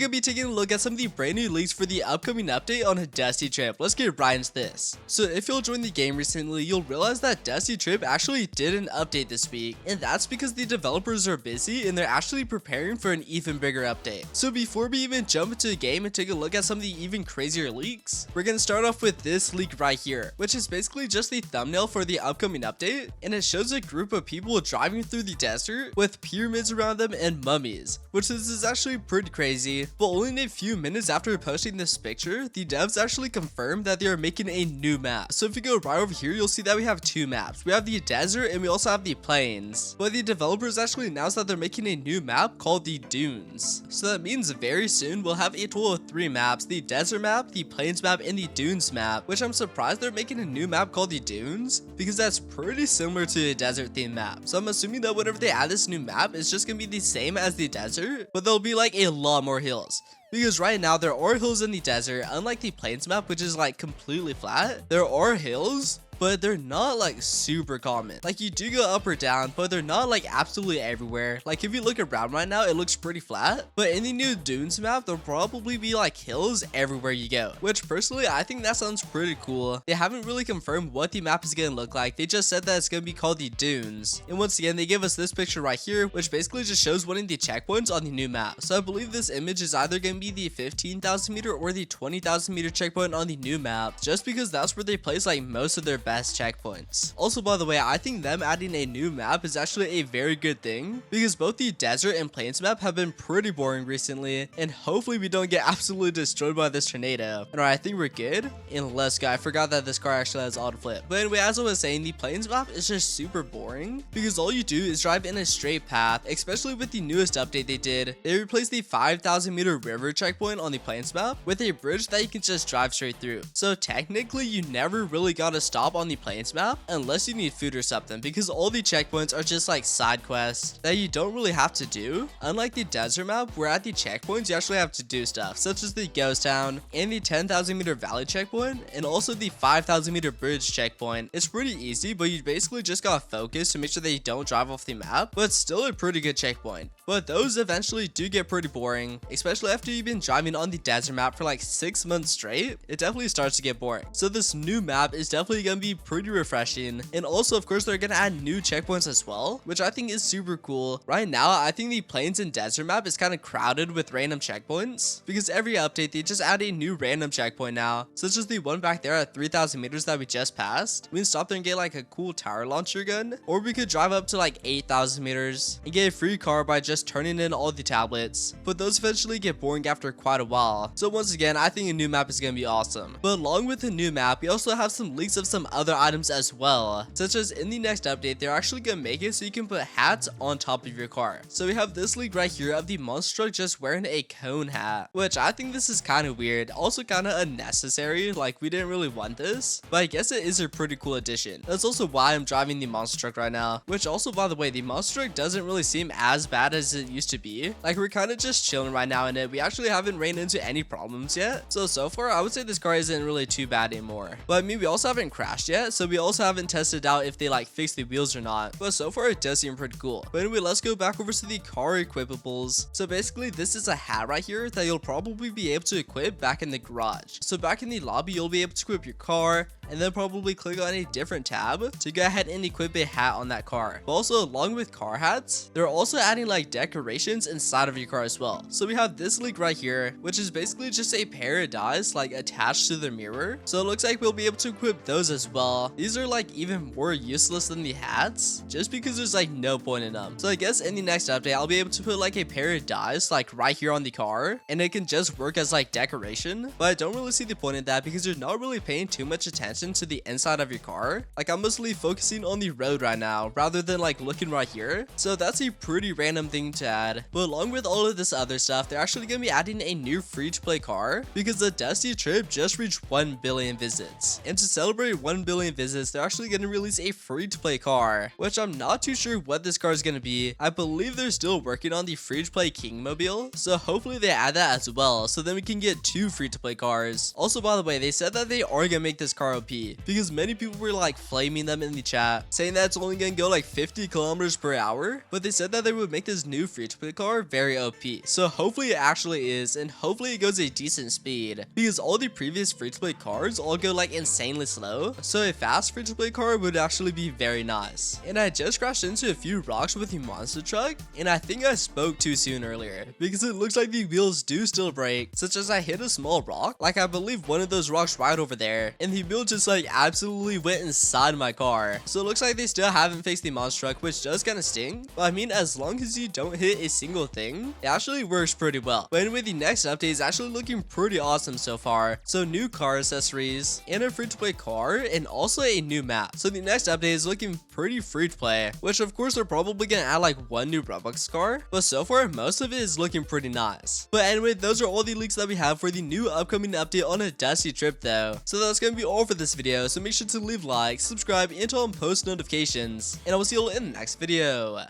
gonna be taking a look at some of the brand new leaks for the upcoming update on a Dusty Trip. Let's get right into this. So if you'll join the game recently, you'll realize that Dusty Trip actually did an update this week, and that's because the developers are busy and they're actually preparing for an even bigger update. So before we even jump into the game and take a look at some of the even crazier leaks, we're gonna start off with this leak right here, which is basically just the thumbnail for the upcoming update, and it shows a group of people driving through the desert with pyramids around them and mummies, which is actually pretty crazy. But only a few minutes after posting this picture, the devs actually confirmed that they are making a new map. So if you go right over here, you'll see that we have two maps. We have the desert and we also have the plains. But the developers actually announced that they're making a new map called the dunes. So that means very soon we'll have a total of 3 maps: the desert map, the plains map, and the dunes map, which I'm surprised they're making a new map called the dunes, because that's pretty similar to a desert themed map. So I'm assuming that whenever they add this new map, it's just gonna be the same as the desert, but there'll be like a lot more hills. Because right now there are hills in the desert, unlike the plains map, which is like completely flat. There are hills, but they're not like super common. Like you do go up or down, but they're not like absolutely everywhere. Like if you look around right now, it looks pretty flat, but in the new dunes map, there'll probably be like hills everywhere you go, which personally I think that sounds pretty cool. They haven't really confirmed what the map is gonna look like. They just said that it's gonna be called the dunes, and once again they give us this picture right here, which basically just shows one of the checkpoints on the new map. So I believe this image is either gonna be the 15,000 meter or the 20,000 meter checkpoint on the new map, just because that's where they place like most of their best checkpoints. Also, by the way, I think them adding a new map is actually a very good thing, because both the desert and plains map have been pretty boring recently, and hopefully we don't get absolutely destroyed by this tornado. Alright, I think we're good. And let's go. I forgot that this car actually has auto flip. But anyway, as I was saying, the plains map is just super boring, because all you do is drive in a straight path, especially with the newest update they did. They replaced the 5,000 meter river checkpoint on the plains map with a bridge that you can just drive straight through. So technically you never really gotta stop on the plains map unless you need food or something, because all the checkpoints are just like side quests that you don't really have to do, unlike the desert map where at the checkpoints you actually have to do stuff, such as the ghost town and the 10,000 meter valley checkpoint, and also the 5,000 meter bridge checkpoint. It's pretty easy, but you basically just gotta focus to make sure that you don't drive off the map, but it's still a pretty good checkpoint. But those eventually do get pretty boring, especially after you've been driving on the desert map for like 6 months straight. It definitely starts to get boring. So this new map is definitely gonna be pretty refreshing, and also of course they're gonna add new checkpoints as well, which I think is super cool. Right now I think the plains and desert map is kind of crowded with random checkpoints, because every update they just add a new random checkpoint now, such as the one back there at 3,000 meters that we just passed. We can stop there and get like a cool tower launcher gun, or we could drive up to like 8,000 meters and get a free car by just turning in all the tablets, but those eventually get boring after quite a while. So once again, I think a new map is gonna be awesome. But along with the new map, we also have some leaks of some other items as well, such as in the next update they're actually gonna make it so you can put hats on top of your car. So we have this leak right here of the monster truck just wearing a cone hat, which I think this is kind of weird, also kind of unnecessary. Like we didn't really want this, but I guess it is a pretty cool addition. That's also why I'm driving the monster truck right now, which also, by the way, the monster truck doesn't really seem as bad as it used to be. Like we're kind of just chilling right now in it. We actually haven't ran into any problems yet, so far I would say this car isn't really too bad anymore. But I mean, we also haven't crashed yet, so we also haven't tested out if they like fix the wheels or not, but so far it does seem pretty cool. But anyway, let's go back over to the car equipables. So basically this is a hat right here that you'll probably be able to equip back in the garage. So back in the lobby you'll be able to equip your car, and then probably click on a different tab to go ahead and equip a hat on that car. But also, along with car hats, they're also adding like decorations inside of your car as well. So we have this leak right here, which is basically just a pair of dies like attached to the mirror. So it looks like we'll be able to equip those as well. These are like even more useless than the hats, just because there's like no point in them. So I guess in the next update I'll be able to put like a pair of dies like right here on the car, and it can just work as like decoration. But I don't really see the point in that, because you're not really paying too much attention to the inside of your car. Like I'm mostly focusing on the road right now rather than like looking right here. So that's a pretty random thing to add. But along with all of this other stuff, they're actually gonna be adding a new free to play car, because the Dusty Trip just reached 1 billion visits, and to celebrate 1 billion visits they're actually gonna release a free to play car, which I'm not too sure what this car is gonna be. I believe they're still working on the free to play Kingmobile, so hopefully they add that as well, so then we can get 2 free to play cars. Also, by the way, they said that they are gonna make this car OP because many people were like flaming them in the chat, saying that it's only gonna go like 50 kilometers per hour, but they said that they would make this new free-to-play car very OP. So hopefully it actually is, and hopefully it goes a decent speed because all the previous free-to-play cars all go like insanely slow. So a fast free-to-play car would actually be very nice. And I just crashed into a few rocks with the monster truck, and I think I spoke too soon earlier because it looks like the wheels do still break, such as I hit a small rock, like I believe one of those rocks right over there, and the wheel just like absolutely went inside my car. So it looks like they still haven't fixed the monster truck, which does kind of sting, but I mean, as long as you don't hit a single thing, it actually works pretty well. But anyway, the next update is actually looking pretty awesome so far. So new car accessories and a free-to-play car, and also a new map. So the next update is looking pretty free-to-play, which of course they're probably gonna add like one new Roblox car, but so far most of it is looking pretty nice. But anyway, those are all the leaks that we have for the new upcoming update on a Dusty Trip though. So that's gonna be all for this video, so make sure to leave a like, subscribe, and turn on post notifications, and I will see you all in the next video.